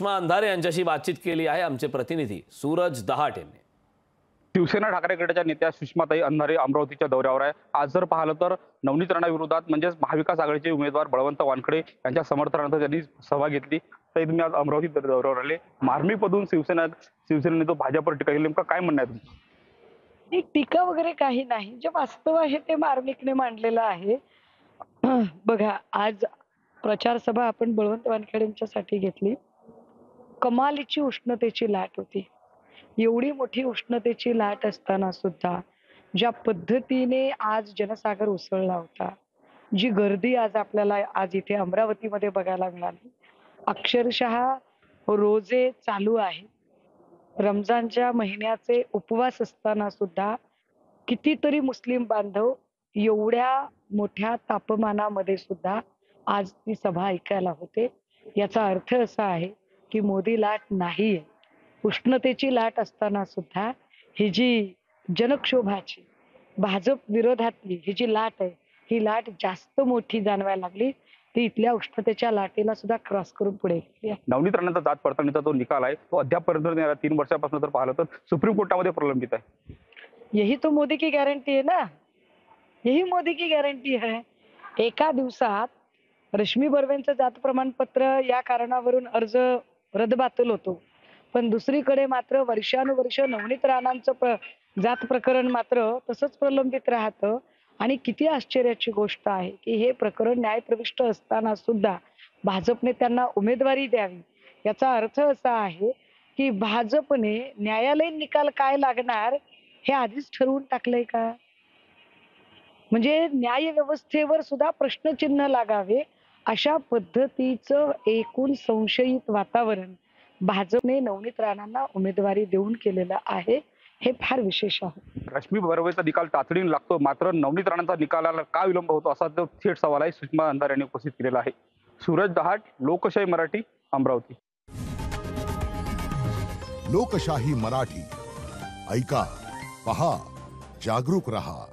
सुषमा अंधारे यांच्याशी बातचीत केली आहे आमचे प्रतिनिधी सूरज दहाट यांनी। शिवसेना ठाकरे गटाच्या नेत्या सुषमाताई अंधारे अमरावतीच्या दौऱ्यावर आहे। आज जर पाहिलं तर नवनीत राणा विरोधात म्हणजेच महाविकास आघाडीचे उमेदवार बळवंत वानखडे यांच्या समर्थनार्थ त्यांनी सभा घेतली। तर तुम्ही आज अमरावती दौऱ्यावर आले, मार्मिकमधून शिवसेनेने तो भाजपवर टीका केली, नेमका काय म्हणणं आहे तुमचं? एक टीका वगैरे काही नाही, जे वास्तव आहे ते मार्मिकने मांडलेलं आहे। बघा, आज प्रचार सभा आपण बळवंत वानखेडेंच्यासाठी घेतली। कमालीची उष्णतेची लाट होती। एवढी मोठी उष्णतेची लाट असताना सुद्धा ज्या पद्धतीने आज जनसागर उसळला होता, जी गर्दी आज आपल्याला आज इथे अमरावतीमध्ये बघायला मिळाली, अक्षरशः रोजे चालू आहे। रमजानच्या महिन्याचे उपवास असताना सुद्धा कितीतरी मुस्लिम बांधव एवढ्या मोठ्या तापमानामध्ये सुद्धा आज ती सभा ऐकायला होते। याचा अर्थ असा आहे की मोदी लाट नाहीये। उष्णतेची लाट असताना सुद्धा ही जी जनक्षोभाची भाजप विरोधातली ही जी लाट आहे, ही लाट जास्त मोठी जाणवायला लागली। ती इथल्या उष्णतेच्या लाटेला सुद्धा क्रॉस करून पुढे गेली आहे। नवनीत राणांचा जात पडताळणीचा जो निकाल आहे तो अद्यापपर्यंत 3 वर्षापासून जर पाहिलं तर सुप्रीम कोर्टामध्ये प्रलंबित आहे। यही तो मोदी की गारंटी है ना, यही मोदी की गारंटी है। एका दिवसात रश्मी बर्वेंचं जात प्रमाणपत्र या कारणावरून अर्ज रद्दबातल होतो, पण दुसरीकडे मात्र वर्षानुवर्ष नवनीत राणांचं जात प्रकरण मात्र तसंच प्रलंबित राहतं। आणि किती आश्चर्याची गोष्ट आहे की हे प्रकरण न्यायप्रविष्ट असताना सुद्धा भाजपने त्यांना उमेदवारी द्यावी। याचा अर्थ असा आहे की भाजपने न्यायालयीन निकाल काय लागणार हे आधीच ठरवून टाकलंय का? म्हणजे न्याय व्यवस्थेवर सुद्धा प्रश्नचिन्ह लागावे अशा पद्धतीचं एकूण संशयित वातावरण भाजपने नवनीत राणांना उमेदवारी देऊन केलेलं आहे। हे फार विशेष आहे। रश्मी बर्वेचा निकाल तातडीने लागतो, मात्र नवनीत राणांचा निकालाला का विलंब होतो असा जो थेट सवाल आहे सुषमा अंधारे यांनी उपस्थित केलेला आहे। सूरज दहाट, लोकशाही मराठी, अमरावती। लोकशाही मराठी ऐका, पहा, जागरूक रहा।